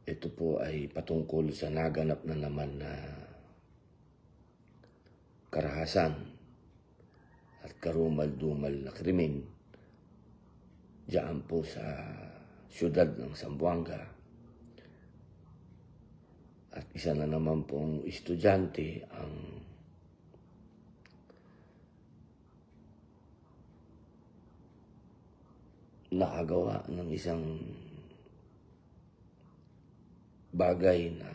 Ito po ay patungkol sa naganap na naman na karahasan at karumal-dumal na krimen diyan po sa siyudad ng Zamboanga. At isa na naman pong estudyante ang nakagawa ng isang bagay na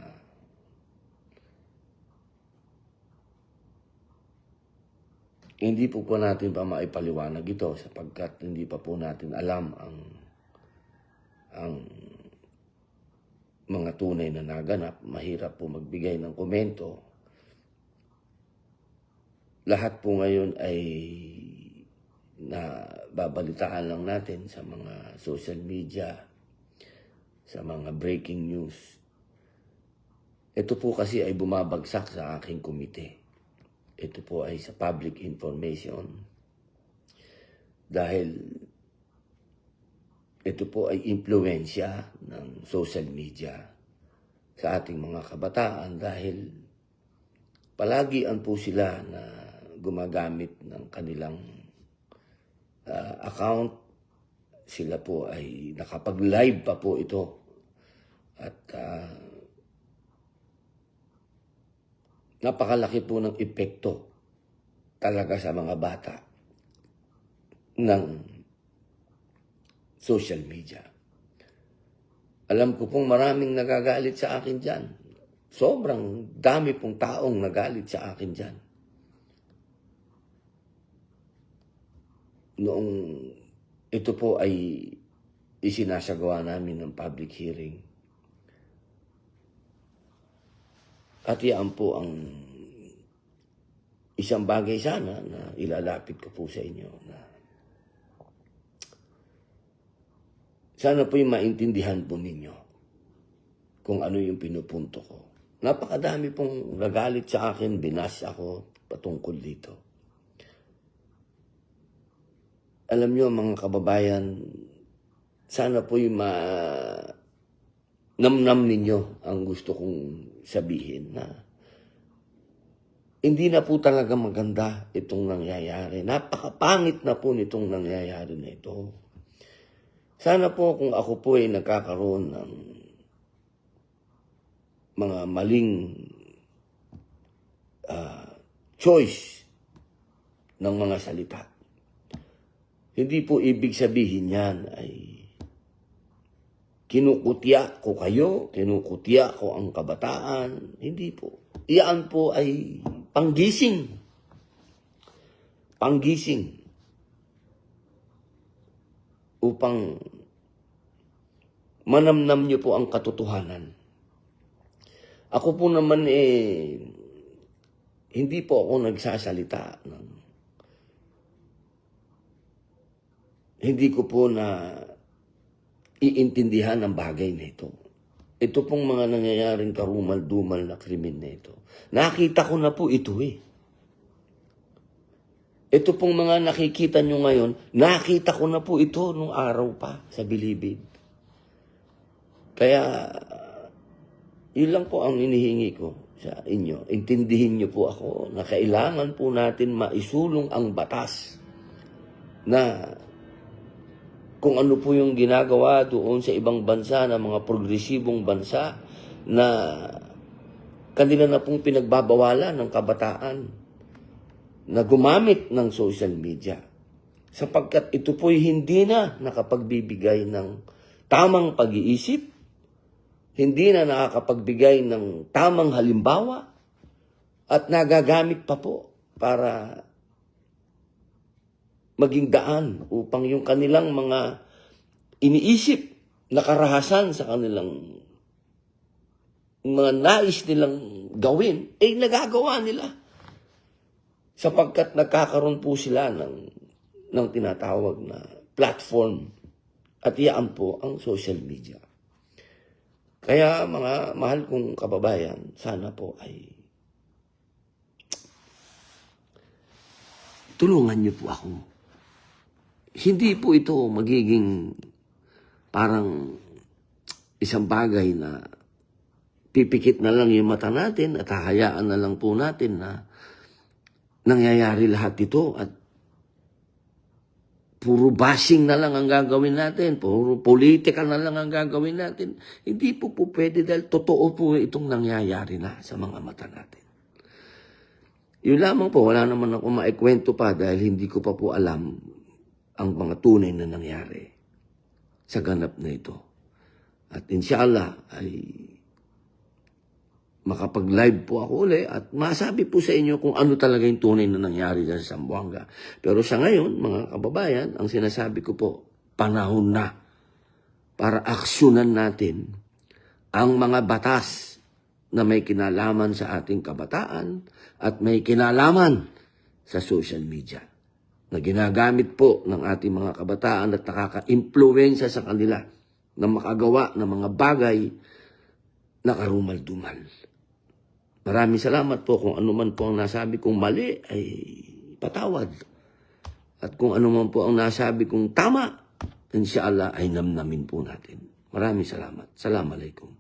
hindi po natin pa maipaliwanag ito sapagkat hindi pa po natin alam ang mga tunay na naganap. Mahirap po magbigay ng komento. Lahat po ngayon ay nababalitaan lang natin sa mga social media, sa mga breaking news. Ito po kasi ay bumabagsak sa aking komite. Ito po ay sa public information. Dahil ito po ay impluwensya ng social media sa ating mga kabataan dahil palagian po sila na gumagamit ng kanilang account. Sila po ay nakapag-live pa po ito at napakalaki po ng epekto talaga sa mga bata ng social media. Alam ko pong maraming nagagalit sa akin dyan. Sobrang dami pong taong nagalit sa akin dyan. Noong ito po ay isinasagawa namin ng public hearing. At yan po ang isang bagay sana na ilalapit ko po sa inyo na sana po yung maintindihan po ninyo kung ano yung pinupunto ko. Napakadami pong nagalit sa akin, binas ako patungkol dito. Alam nyo mga kababayan, sana po yung namnam ninyo ang gusto kong sabihin na hindi na po talaga maganda itong nangyayari. Napakapangit na po nitong nangyayari na ito. Sana po kung ako po ay nagkakaroon ng mga maling choice ng mga salita, hindi po ibig sabihin yan ay kinukutya ko kayo, kinukutya ko ang kabataan. Hindi po. Iyan po ay panggising. Panggising. Upang manamnam niyo po ang katotohanan. Ako po naman hindi po ako nagsasalita ng hindi ko po na iintindihan ang bagay na ito. Ito pong mga nangyayaring karumal-dumal na krimen na ito. Nakita ko na po ito Ito pong mga nakikita nyo ngayon, nakita ko na po ito nung araw pa sa Bilibid. Kaya, yun lang po ang inihingi ko sa inyo. Intindihin nyo po ako na kailangan po natin maisulong ang batas na kung ano po yung ginagawa doon sa ibang bansa, na mga progresibong bansa na kanila na pong pinagbabawalan ng kabataan na gumamit ng social media. Sapagkat ito po'y hindi na nakapagbibigay ng tamang pag-iisip, hindi na nakakapagbigay ng tamang halimbawa, at nagagamit pa po para maging daan upang yung kanilang mga iniisip na karahasan sa kanilang mga nais nilang gawin, ay nagagawa nila. Sapagkat nagkakaroon po sila ng tinatawag na platform. At iyan po ang social media. Kaya mga mahal kong kababayan, sana po ay tulungan niyo po ako. Hindi po ito magiging parang isang bagay na pipikit na lang yung mata natin at hahayaan na lang po natin na nangyayari lahat ito at puro bashing na lang ang gagawin natin, puro politika na lang ang gagawin natin. Hindi po pwede dahil totoo po itong nangyayari na sa mga mata natin. Yun lamang po, wala naman ako maikwento pa dahil hindi ko pa po alam ang mga tunay na nangyari sa ganap na ito. At inshallah ay makapag-live po ako uli at masabi po sa inyo kung ano talaga yung tunay na nangyari dyan sa Zamboanga. Pero sa ngayon, mga kababayan, ang sinasabi ko po, panahon na para aksyonan natin ang mga batas na may kinalaman sa ating kabataan at may kinalaman sa social media na ginagamit po ng ating mga kabataan at nakaka-impluwensya sa kanila na makagawa ng mga bagay na karumal-dumal. Maraming salamat po kung ano man po ang nasabi kong mali ay patawad. At kung ano man po ang nasabi kong tama, inshallah ay namnamin po natin. Maraming salamat. Assalamualaikum.